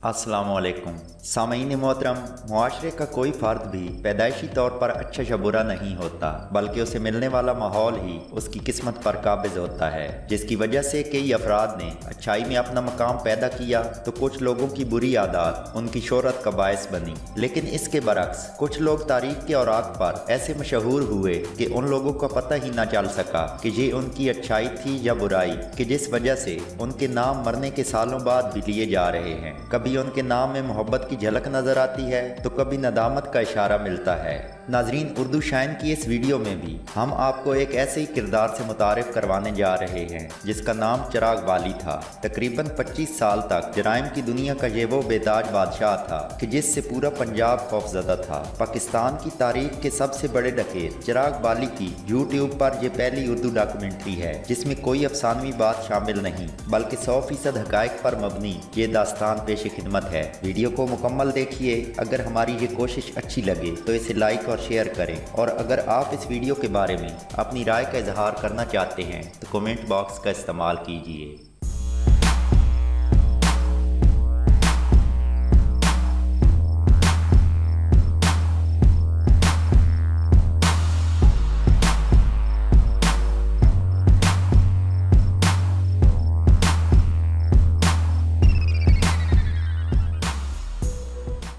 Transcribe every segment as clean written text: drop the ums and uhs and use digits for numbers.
अस्सलाम वालेकुम सामईन मोहतरम। मुआशरे का कोई फ़र्द भी पैदाइशी तौर पर अच्छा या बुरा नहीं होता, बल्कि उसे मिलने वाला माहौल ही उसकी किस्मत पर काबिज होता है, जिसकी वजह से कई अफराद ने अच्छाई में अपना मकाम पैदा किया तो कुछ लोगों की बुरी आदत उनकी शोहरत का बायस बनी। लेकिन इसके बरक्स कुछ लोग तारीख के औराक पर ऐसे मशहूर हुए कि उन लोगों का पता ही ना चल सका कि ये उनकी अच्छाई थी या बुराई, कि जिस वजह से उनके नाम मरने के सालों बाद भी लिए जा रहे हैं। कभी उनके नाम में मोहब्बत की झलक नजर आती है तो कभी नदामत का इशारा मिलता है। नाजरीन, उर्दू शाइन की इस वीडियो में भी हम आपको एक ऐसे ही किरदार से मुतारिफ करवाने जा रहे हैं जिसका नाम चिराग बाली था। तकरीबन 25 साल तक जराइम की दुनिया का ये वो बेताज बादशाह था कि जिससे पूरा पंजाब खौफजदा था। पाकिस्तान की तारीख के सबसे बड़े डकैत चिराग बाली की यूट्यूब पर यह पहली उर्दू डॉक्यूमेंट्री है जिसमें कोई अफसानवी बात शामिल नहीं, बल्कि 100% हकायक पर मबनी ये दास्तान पेश खिदमत है। वीडियो को मुकम्मल देखिए। अगर हमारी ये कोशिश अच्छी लगे तो इसे लाइक और शेयर करें, और अगर आप इस वीडियो के बारे में अपनी राय का इजहार करना चाहते हैं तो कमेंट बॉक्स का इस्तेमाल कीजिए।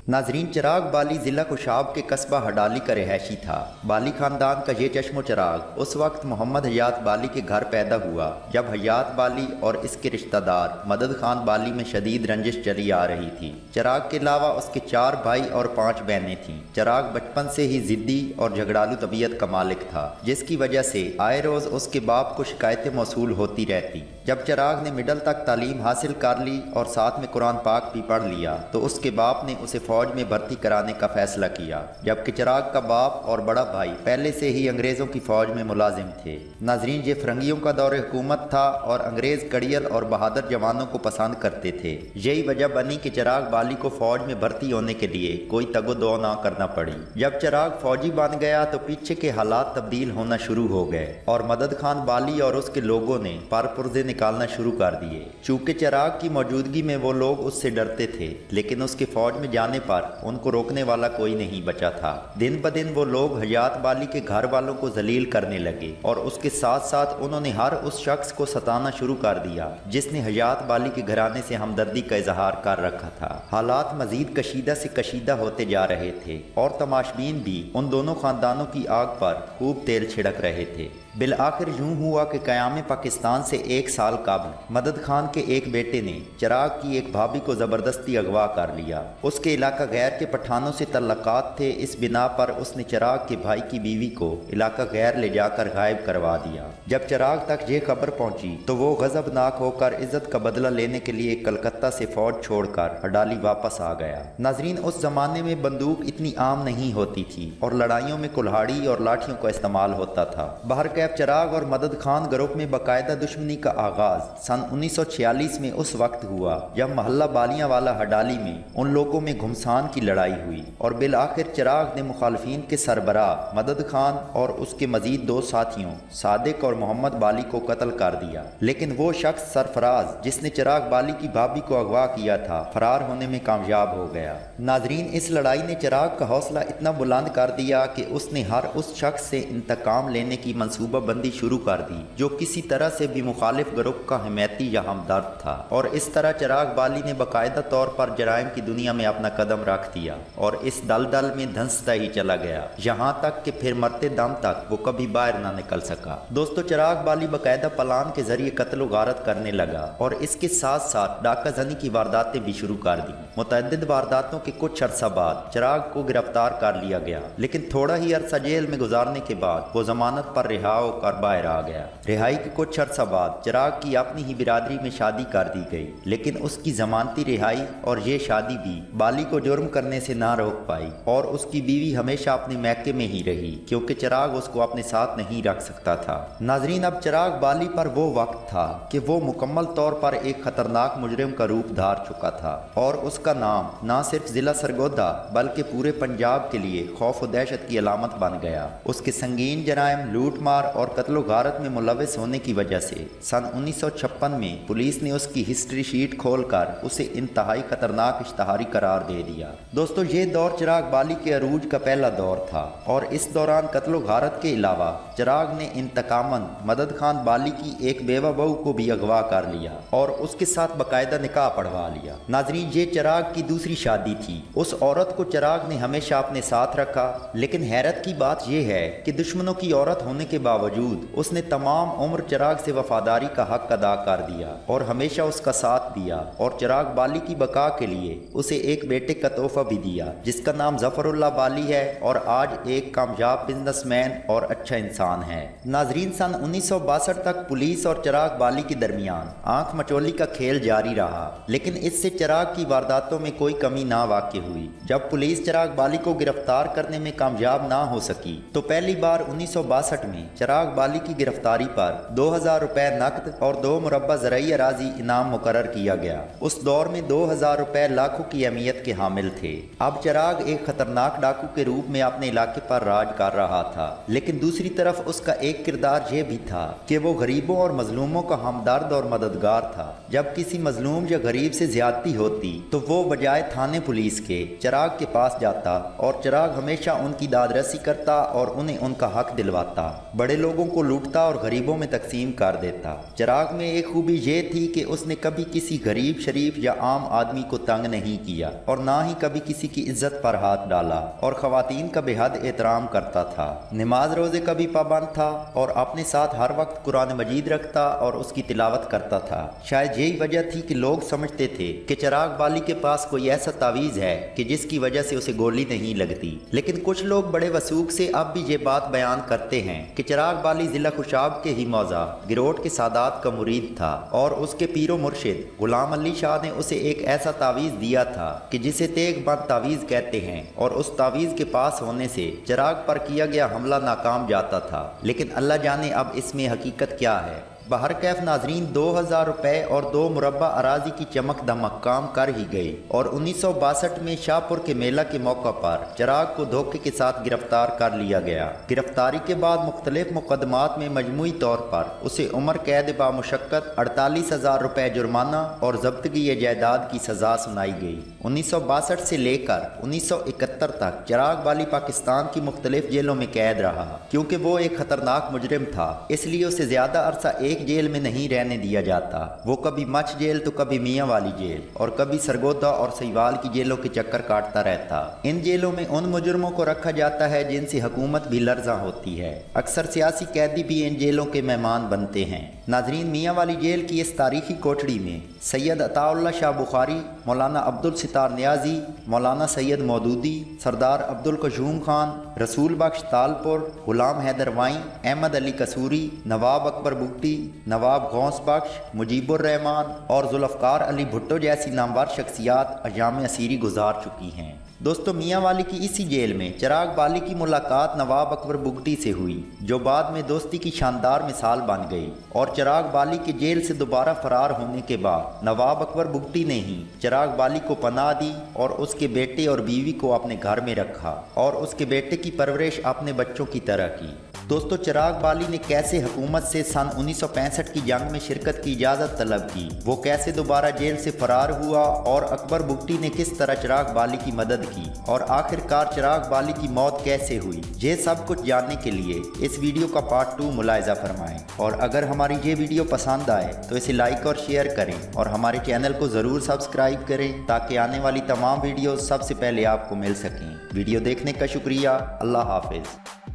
नाजरीन, चिराग बाली ज़िला कुशाब के कस्बा हडाली का रिहायशी था। बाली ख़ानदान का ये चश्मो चिराग उस वक्त मोहम्मद हयात बाली के घर पैदा हुआ जब हयात बाली और इसके रिश्तेदार मदद खान बाली में शदीद रंजिश चली आ रही थी। चिराग के अलावा उसके 4 भाई और 5 बहनें थीं। चिराग बचपन से ही ज़िद्दी और झगड़ालू तबीयत का मालिक था, जिसकी वजह से आए रोज़ उसके बाप को शिकायतें मौसूल होती रहती। जब चिराग ने मिडल तक तालीम हासिल कर ली और साथ में कुरान पाक भी पढ़ लिया तो उसके बाप ने उसे फौज में भर्ती कराने का फैसला किया, जबकि चिराग का बाप और बड़ा भाई पहले से ही अंग्रेज़ों की फौज में मुलाजिम थे। नाजरीन, ये फिरंगियों का दौर हुकूमत था और अंग्रेज़ कड़ियल और बहादुर जवानों को पसंद करते थे। यही वजह बनी कि चिराग बाली को फौज में भर्ती होने के लिए कोई तगो-दो ना करना पड़ी। जब चिराग फौजी बन गया तो पीछे के हालात तब्दील होना शुरू हो गए और मदद खान बाली और उसके लोगों ने पर पुर्जे निकालना शुरू कर दिए। चूंकि चिराग की मौजूदगी में वो लोग उससे डरते थे, लेकिन उसके फौज में जाने पर उनको रोकने वाला कोई नहीं बचा था। दिन ब दिन वो लोग हयात बाली के घर वालों को जलील करने लगे और उसके साथ साथ उन्होंने हर उस शख्स को सताना शुरू कर दिया जिसने हयात बाली के घराने से हमदर्दी का इजहार कर रखा था। हालात मजीद कशीदा से कशीदा होते जा रहे थे और तमाशबीन भी उन दोनों खानदानों की आग पर खूब तेल छिड़क रहे थे। बिल आखिर यूं हुआ कि क़याम पाकिस्तान से 1 साल कबल मदद खान के एक बेटे ने चिराग की एक भाभी को ज़बरदस्ती अगवा कर लिया। उसके इलाका गैर के पठानों से तल्लकात थे। इस बिना पर उसने चिराग के भाई की बीवी को इलाका गैर ले जाकर गायब करवा दिया। जब चिराग तक ये खबर पहुंची तो वो गजबनाक होकर इज्जत का बदला लेने के लिए कलकत्ता से फौज छोड़कर हडाली वापस आ गया। नाजरीन, उस जमाने में बंदूक इतनी आम नहीं होती थी और लड़ाइयों में कुल्हाड़ी और लाठियों का इस्तेमाल होता था। बाहर चिराग और मदद खान ग्रुप में बाकायदा दुश्मनी का आगाज सन 1946 में उस वक्त हुआ जब मोहल्ला बालियां वाला हडाली में उन लोगों में घुमसान की लड़ाई हुई और बिल आखिर चिराग ने मुखालफिन के सरबराह मदद खान और उसके मजीद 2 साथियों सादिक और मोहम्मद बाली को कत्ल कर दिया। लेकिन वो शख्स सरफराज जिसने चिराग बाली की भाभी को अगवा किया था फरार होने में कामयाब हो गया। नाजरीन, इस लड़ाई ने चिराग का हौसला इतना बुलंद कर दिया कि उसने हर उस शख्स से इंतकाम लेने की मंसूबा बंदी शुरू कर दी जो किसी तरह से भी मुखालिफ ग्रुप का हिमायती या हमदर्द था। और इस तरह चिराग बाली ने बाकायदा तौर पर जराइम की दुनिया में अपना कदम रख दिया और इस दलदल में धंसता ही चला गया, यहाँ तक कि फिर मरते दम तक वो कभी बाहर ना निकल सका। दोस्तों, चिराग बाली बाकायदा प्लान के जरिए कत्ल गारत करने लगा और इसके साथ साथ डाका जनी की वारदातें भी शुरू कर दी। मुतअद्दिद वारदातों के कुछ अरसा बाद चिराग को गिरफ्तार कर लिया गया, लेकिन थोड़ा ही अरसा जेल में गुजारने के बाद वो जमानत पर रिहा होकर बाहर आ गया। रिहाई के कुछ अरसा बाद चिराग की अपनी ही बिरादरी में शादी कर दी गई, लेकिन उसकी जमानती रिहाई और ये शादी भी बाली को जुर्म करने से ना रोक पाई और उसकी बीवी हमेशा अपने मैके में ही रही क्योंकि चिराग उसको अपने साथ नहीं रख सकता था। नाजरीन, अब चिराग बाली पर वो वक्त था कि वो मुकम्मल तौर पर एक खतरनाक मुजरिम का रूप धार चुका था और उसका नाम ना सिर्फ जिला सरगोदा बल्कि पूरे पंजाब के लिए खौफ और दहशत की अलामत बन गया। उसके संगीन जराइम, लूट मार और कत्लो गारत में मुलविस होने की वजह से सन 1956 में पुलिस ने उसकी हिस्ट्री शीट खोलकर उसे इंतहाई खतरनाक इश्तहारी करार दे दिया। दोस्तों, ये दौर चिराग बाली के अरूज का पहला दौर था और इस दौरान कत्लो गारत के अलावा चिराग ने इंतकामन मदद खान बाली की एक बेवा बहू को भी अगवा कर लिया और उसके साथ बाकायदा निकाह पढ़वा लिया। नाजरीन, ये चिराग की दूसरी शादी थी। उस औरत को चिराग ने हमेशा अपने साथ रखा, लेकिन हैरत की बात यह है कि दुश्मनों की औरत होने के बावजूद उसने तमाम उम्र चिराग से वफादारी का हक अदा कर दिया और हमेशा उसका साथ दिया और चिराग बाली की बका के लिए उसे एक बेटे का तोहफा भी दिया जिसका नाम जफरुल्लाह बाली है और आज एक कामयाब बिजनेसमैन और अच्छा इंसान है। नाजरीन, सन 1962 तक पुलिस और चिराग बाली के दरमियान आंख मचोली का खेल जारी रहा, लेकिन इससे चिराग की वारदातों में कोई कमी ना वाक़ हुई। जब पुलिस चिराग बाली को गिरफ्तार करने में कामयाब ना हो सकी तो पहली बार 1962 में चिराग बाली की गिरफ्तारी पर 2000 रुपए नकद और 2 मुरब्बा ज़रई अराजी इनाम मुकर्रर किया गया। उस दौर में 2000 रुपए लाखों की अहमियत के हामिल थे। अब चिराग एक खतरनाक डाकू के रूप में अपने इलाके पर राज कर रहा था, लेकिन दूसरी तरफ उसका एक किरदार यह भी था कि वो गरीबों और मजलूमों का हमदर्द और मददगार था। जब किसी मजलूम या गरीब से ज्यादती होती तो वो बजाय थाने पुलिस के चिराग के पास जाता और चिराग हमेशा उनकी दादरसी करता और उन्हें उनका हक दिलवाता, बड़े लोगों को लूटता और गरीबों में तकसीम कर देता। चिराग में एक खूबी ये थी कि उसने कभी किसी गरीब, शरीफ या आम आदमी को तंग नहीं किया और ना ही कभी किसी की इज्जत पर हाथ डाला और खवातीन का बेहद एहतराम करता था। नमाज रोजे का भी पाबंद था और अपने साथ हर वक्त कुरान मजीद रखता और उसकी तिलावत करता था। शायद यही वजह थी कि लोग समझते थे कि चिराग बाली के पास कोई ऐसा तावीज़ है कि जिसकी वजह से उसे गोली नहीं लगती। लेकिन कुछ लोग बड़े वसूख से अब भी ये बात बयान करते हैं कि चिराग बाली जिला खुशाब के ही मौजा गिरोट के सादात का मुरीद था और उसके पीरो मुर्शिद गुलाम अली शाह ने उसे एक ऐसा तावीज़ दिया था कि जिसे तेग बंद तावीज़ कहते हैं और उस तावीज़ के पास होने से चिराग पर किया गया हमला नाकाम जाता था। लेकिन अल्लाह जाने अब इसमें हकीकत क्या है। बहर कैफ नाजरीन, 2000 रुपए और 2 मुरब्बा अराजी की चमक दमक काम कर ही गई और 1962 में शाहपुर के मेला के मौका पर चिराग को धोखे के साथ गिरफ्तार कर लिया गया। गिरफ्तारी के बाद मुख्तलिफ मुकदमात में मजमूई तौर पर उसे उम्र कैद बामुशक्कत 48,000 रुपए जुर्माना और जब्तगी जायदाद की सजा सुनाई गई। 1962 से लेकर 1971 तक चिराग बाली पाकिस्तान की मुख्तलिफ जेलों में कैद रहा। क्योंकि वो एक खतरनाक मुजरिम था, इसलिए उसे ज्यादा अरसा एक जेल में नहीं रहने दिया जाता। वो कभी मच जेल तो कभी मियाँ वाली जेल और कभी सरगोदा और सहीवाल की जेलों के चक्कर काटता रहता। इन जेलों में उन मुजरिमों को रखा जाता है जिनसे हुकूमत भी लर्जा होती है। अक्सर सियासी कैदी भी इन जेलों के मेहमान बनते हैं। नाजरीन, मियाँ वाली जेल की इस तारीखी कोठड़ी में सैयद अताउल्लाह शाह बुखारी, मौलाना अब्दुल सितार नियाजी, मौलाना सैयद मौदूदी, सरदार अब्दुल कशूम खान, रसूल बख्श तालपुर, गुलाम हैदर वाई, अहमद अली कसूरी, नवाब अकबर बुगटी, नवाब गौस बख्श, मुजीबुर रहमान और जुल्फ़कार अली भुट्टो जैसी नामवर शख्सियात अयाम असीरी गुजार चुकी हैं। दोस्तों, मियाँ वाली की इसी जेल में चिराग बाली की मुलाकात नवाब अकबर बुगटी से हुई, जो बाद में दोस्ती की शानदार मिसाल बन गई। और चिराग बाली के जेल से दोबारा फरार होने के बाद नवाब अकबर बुगटी ने ही चिराग बाली को पनाह दी और उसके बेटे और बीवी को अपने घर में रखा और उसके बेटे की परवरिश अपने बच्चों की तरह की। दोस्तों, चिराग बाली ने कैसे हुकूमत से सन 1965 की जंग में शिरकत की इजाज़त तलब की, वो कैसे दोबारा जेल से फरार हुआ और अकबर बुगटी ने किस तरह चिराग बाली की मदद की और आखिरकार चिराग बाली की मौत कैसे हुई, ये सब कुछ जानने के लिए इस वीडियो का पार्ट 2 मुलाहिजा फरमाएं। और अगर हमारी ये वीडियो पसंद आए तो इसे लाइक और शेयर करें और हमारे चैनल को ज़रूर सब्सक्राइब करें ताकि आने वाली तमाम वीडियो सबसे पहले आपको मिल सकें। वीडियो देखने का शुक्रिया। अल्लाह हाफिज़।